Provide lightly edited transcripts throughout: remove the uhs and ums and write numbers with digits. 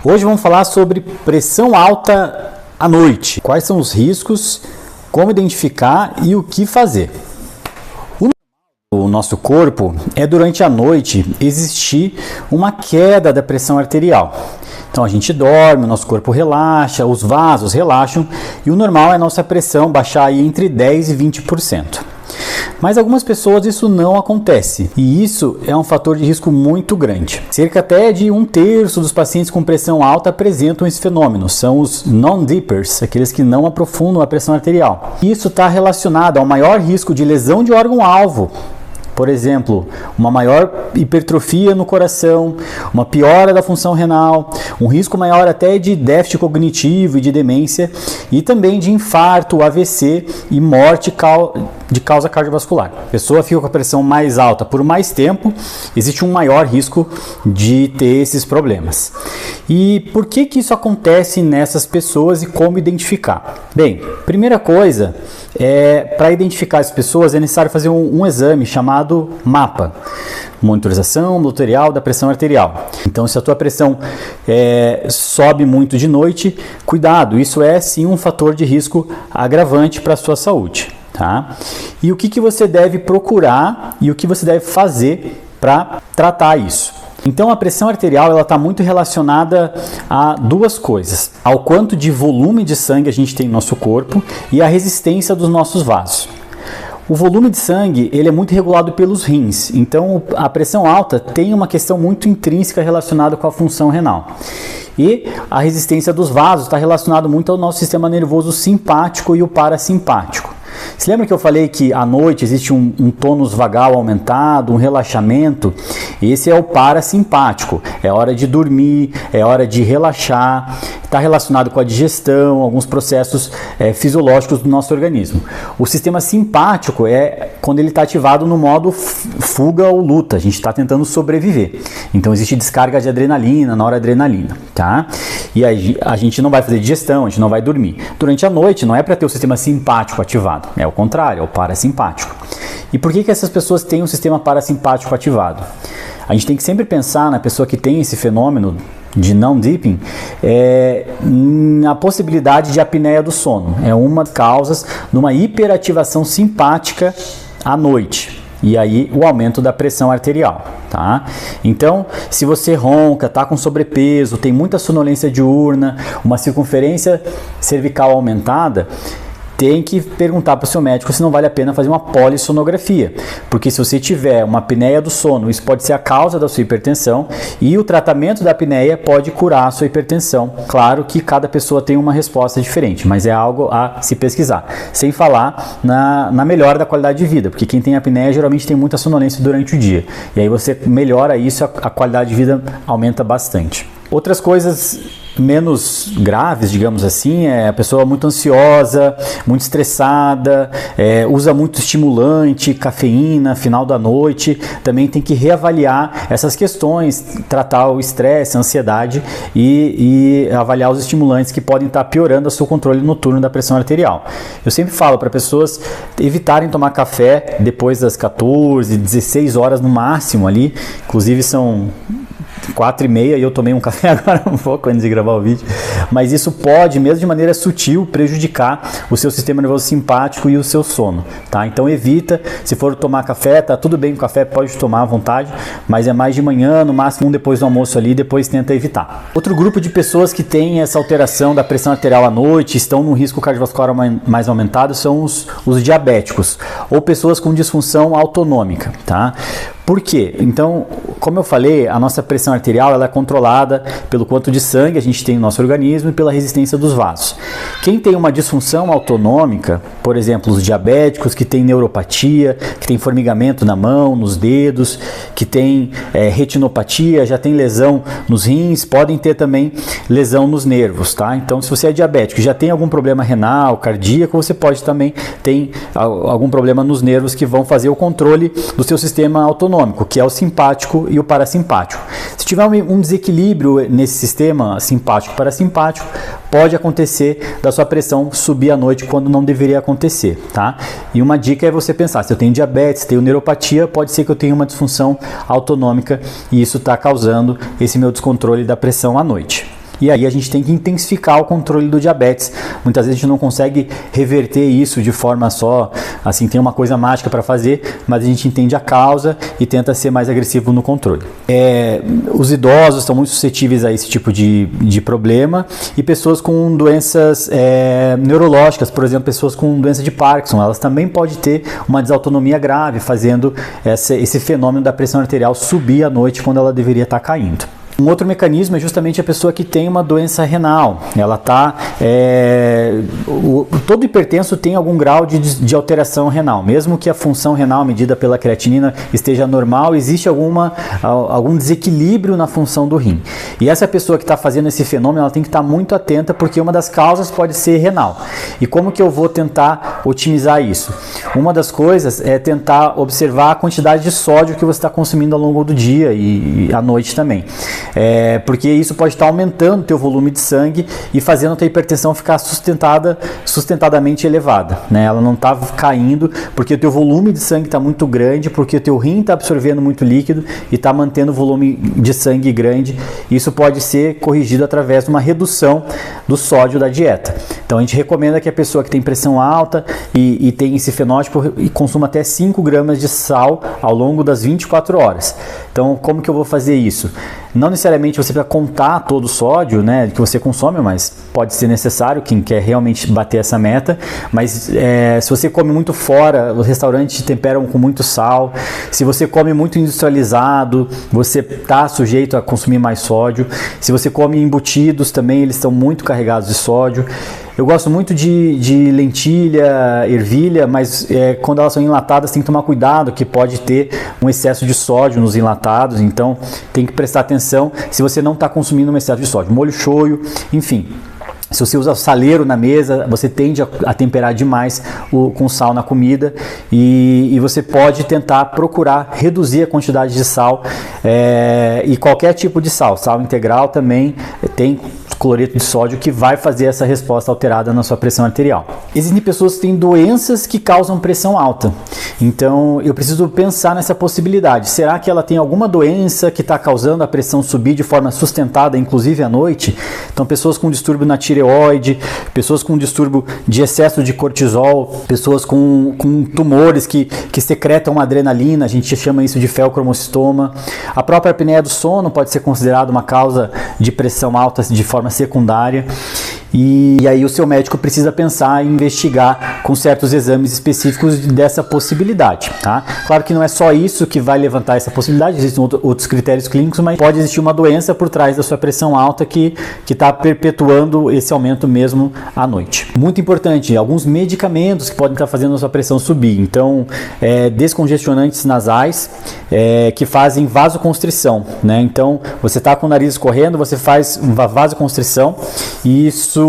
Hoje vamos falar sobre pressão alta à noite. Quais são os riscos, como identificar e o que fazer. O nosso corpo é durante a noite existir uma queda da pressão arterial. Então a gente dorme, o nosso corpo relaxa, os vasos relaxam e o normal é a nossa pressão baixar aí entre 10% e 20%. Mas algumas pessoas isso não acontece e isso é um fator de risco muito grande. Cerca até de 1/3 dos pacientes com pressão alta apresentam esse fenômeno, são os non-dippers, aqueles que não aprofundam a pressão arterial. Isso está relacionado ao maior risco de lesão de órgão-alvo. Por exemplo, uma maior hipertrofia no coração, uma piora da função renal, um risco maior até de déficit cognitivo e de demência e também de infarto, AVC e morte de causa cardiovascular. A pessoa fica com a pressão mais alta por mais tempo, existe um maior risco de ter esses problemas. E por que isso acontece nessas pessoas e como identificar? Bem, primeira coisa, para identificar as pessoas é necessário fazer um exame chamado MAPA, monitorização ambulatorial da pressão arterial. Então, se a tua pressão sobe muito de noite, cuidado, isso é sim um fator de risco agravante para a sua saúde. Tá? E o que você deve procurar e o que você deve fazer para tratar isso? Então a pressão arterial está muito relacionada a duas coisas, ao quanto de volume de sangue a gente tem no nosso corpo e a resistência dos nossos vasos. O volume de sangue ele é muito regulado pelos rins, então a pressão alta tem uma questão muito intrínseca relacionada com a função renal. E a resistência dos vasos está relacionado muito ao nosso sistema nervoso simpático e o parasimpático. Você lembra que eu falei que à noite existe um tônus vagal aumentado, um relaxamento? Esse é o parasimpático, é hora de dormir, é hora de relaxar, está relacionado com a digestão, alguns processos fisiológicos do nosso organismo. O sistema simpático é quando ele está ativado no modo fuga ou luta, a gente está tentando sobreviver. Então existe descarga de adrenalina, noradrenalina, tá? E aí a gente não vai fazer digestão, a gente não vai dormir. Durante a noite não é para ter o sistema simpático ativado, é o contrário, é o parasimpático. E por que essas pessoas têm um sistema parasimpático ativado? A gente tem que sempre pensar na pessoa que tem esse fenômeno de non-dipping, na possibilidade de apneia do sono. É uma das causas de uma hiperativação simpática à noite. E aí o aumento da pressão arterial, tá? Então, se você ronca, está com sobrepeso, tem muita sonolência diurna, uma circunferência cervical aumentada, tem que perguntar para o seu médico se não vale a pena fazer uma polissonografia, porque se você tiver uma apneia do sono, isso pode ser a causa da sua hipertensão e o tratamento da apneia pode curar a sua hipertensão. Claro que cada pessoa tem uma resposta diferente, mas é algo a se pesquisar, sem falar na melhora da qualidade de vida, porque quem tem apneia geralmente tem muita sonolência durante o dia, e aí você melhora isso, a qualidade de vida aumenta bastante. Outras coisas menos graves, digamos assim, é a pessoa muito ansiosa, muito estressada, usa muito estimulante, cafeína, final da noite, também tem que reavaliar essas questões, tratar o estresse, a ansiedade e avaliar os estimulantes que podem estar piorando o seu controle noturno da pressão arterial. Eu sempre falo para pessoas evitarem tomar café depois das 14, 16 horas no máximo ali, inclusive são 4h30 e eu tomei um café agora um pouco antes de gravar o vídeo, mas isso pode, mesmo de maneira sutil, prejudicar o seu sistema nervoso simpático e o seu sono, tá? Então evita, se for tomar café, tá tudo bem com café, pode tomar à vontade, mas é mais de manhã, no máximo um depois do almoço ali, depois tenta evitar. Outro grupo de pessoas que tem essa alteração da pressão arterial à noite, estão no risco cardiovascular mais aumentado, são os diabéticos, ou pessoas com disfunção autonômica, tá? Por quê? Então, como eu falei, a nossa pressão arterial ela é controlada pelo quanto de sangue a gente tem no nosso organismo e pela resistência dos vasos. Quem tem uma disfunção autonômica, por exemplo, os diabéticos que têm neuropatia, que tem formigamento na mão, nos dedos, que tem retinopatia, já tem lesão nos rins, podem ter também lesão nos nervos, tá? Então, se você é diabético e já tem algum problema renal, cardíaco, você pode também ter algum problema nos nervos que vão fazer o controle do seu sistema autonômico, que é o simpático e o parasimpático. Se tiver um desequilíbrio nesse sistema simpático-parasimpático, pode acontecer da sua pressão subir à noite quando não deveria acontecer, tá? E uma dica é você pensar, se eu tenho diabetes, tenho neuropatia, pode ser que eu tenha uma disfunção autonômica e isso está causando esse meu descontrole da pressão à noite. e aí a gente tem que intensificar o controle do diabetes. Muitas vezes a gente não consegue reverter isso de forma só, assim, tem uma coisa mágica para fazer, mas a gente entende a causa e tenta ser mais agressivo no controle. Os idosos estão muito suscetíveis a esse tipo de problema, e pessoas com doenças neurológicas, por exemplo, pessoas com doença de Parkinson, elas também podem ter uma desautonomia grave, fazendo esse fenômeno da pressão arterial subir à noite quando ela deveria estar caindo. Um outro mecanismo é justamente a pessoa que tem uma doença renal. Ela está... todo hipertenso tem algum grau de alteração renal. Mesmo que a função renal medida pela creatinina esteja normal, existe algum desequilíbrio na função do rim. E essa pessoa que está fazendo esse fenômeno, ela tem que estar muito atenta, porque uma das causas pode ser renal. E como que eu vou tentar otimizar isso? Uma das coisas é tentar observar a quantidade de sódio que você está consumindo ao longo do dia e à noite também. Porque isso pode estar aumentando o teu volume de sangue e fazendo a tua hipertensão ficar sustentadamente elevada, né? Ela não está caindo porque o teu volume de sangue está muito grande, porque o teu rim está absorvendo muito líquido e está mantendo o volume de sangue grande. Isso pode ser corrigido através de uma redução do sódio da dieta. Então a gente recomenda que a pessoa que tem pressão alta e tem esse fenótipo consuma até 5 gramas de sal ao longo das 24 horas. Então como que eu vou fazer isso? Não necessariamente você precisa contar todo o sódio, né, que você consome, mas pode ser necessário, quem quer realmente bater essa meta. Mas se você come muito fora, os restaurantes temperam com muito sal. Se você come muito industrializado, você está sujeito a consumir mais sódio. Se você come embutidos também, eles estão muito carregados de sódio. Eu gosto muito de lentilha, ervilha, mas quando elas são enlatadas tem que tomar cuidado, que pode ter um excesso de sódio nos enlatados, então tem que prestar atenção se você não está consumindo um excesso de sódio. Molho shoyu, enfim. Se você usa saleiro na mesa, você tende a temperar demais com sal na comida, e você pode tentar procurar reduzir a quantidade de sal, e qualquer tipo de sal integral também tem cloreto de sódio, que vai fazer essa resposta alterada na sua pressão arterial. Existem pessoas que têm doenças que causam pressão alta, então eu preciso pensar nessa possibilidade. Será que ela tem alguma doença que está causando a pressão subir de forma sustentada, inclusive à noite? Então pessoas com distúrbio na tireoide, pessoas com distúrbio de excesso de cortisol, pessoas com tumores que secretam adrenalina, a gente chama isso de feocromocitoma. A própria apneia do sono pode ser considerada uma causa de pressão alta de forma secundária. E aí o seu médico precisa pensar em investigar com certos exames específicos dessa possibilidade, tá? Claro que não é só isso que vai levantar essa possibilidade, existem outros critérios clínicos, mas pode existir uma doença por trás da sua pressão alta que está perpetuando esse aumento mesmo à noite. Muito importante, alguns medicamentos que podem estar fazendo a sua pressão subir. Então, descongestionantes nasais que fazem vasoconstrição, né? Então, você está com o nariz escorrendo, você faz uma vasoconstrição e isso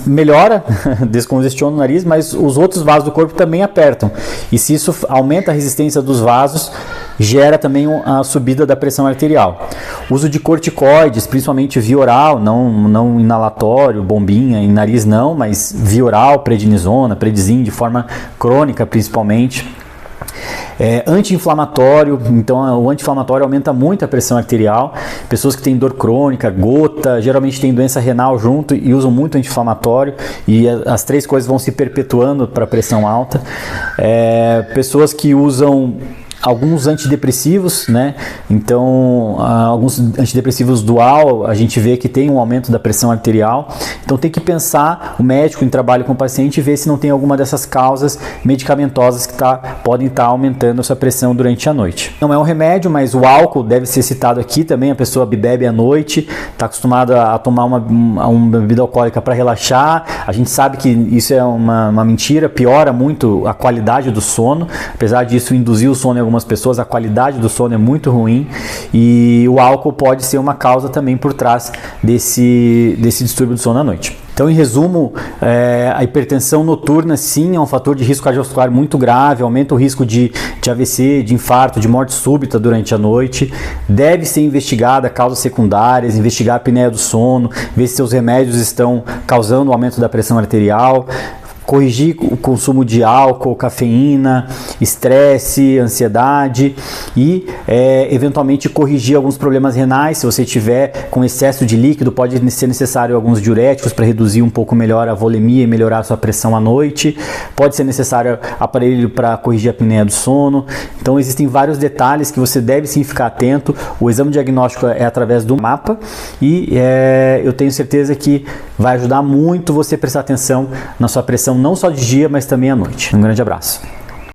melhora, descongestiona o nariz, mas os outros vasos do corpo também apertam. E se isso aumenta a resistência dos vasos, gera também a subida da pressão arterial. Uso de corticoides, principalmente via oral, não inalatório, bombinha, em nariz não, mas via oral, prednisona, predizin, de forma crônica principalmente. Anti-inflamatório, então o anti-inflamatório aumenta muito a pressão arterial. Pessoas que têm dor crônica, gota, geralmente têm doença renal junto e usam muito anti-inflamatório, e as três coisas vão se perpetuando para a pressão alta. Pessoas que usam alguns antidepressivos, né? Então, alguns antidepressivos dual, a gente vê que tem um aumento da pressão arterial. Então, tem que pensar, o médico em trabalho com o paciente, ver se não tem alguma dessas causas medicamentosas que podem estar aumentando a sua pressão durante a noite. Não é um remédio, mas o álcool deve ser citado aqui também. A pessoa bebe à noite, está acostumada a tomar uma bebida alcoólica para relaxar. A gente sabe que isso é uma mentira, piora muito a qualidade do sono. Apesar disso induzir o sono em algumas pessoas, a qualidade do sono é muito ruim, e o álcool pode ser uma causa também por trás desse distúrbio do sono à noite. Então, em resumo, a hipertensão noturna sim é um fator de risco cardiovascular muito grave, aumenta o risco de AVC, de infarto, de morte súbita durante a noite. Deve ser investigada causas secundárias, investigar a apneia do sono, ver se seus remédios estão causando o aumento da pressão arterial, corrigir o consumo de álcool, cafeína, estresse, ansiedade e eventualmente corrigir alguns problemas renais. Se você tiver com excesso de líquido, pode ser necessário alguns diuréticos para reduzir um pouco melhor a volemia e melhorar a sua pressão à noite. Pode ser necessário aparelho para corrigir a apneia do sono. Então existem vários detalhes que você deve sim ficar atento. O exame diagnóstico é através do mapa e eu tenho certeza que vai ajudar muito você prestar atenção na sua pressão, não só de dia, mas também à noite. Um grande abraço.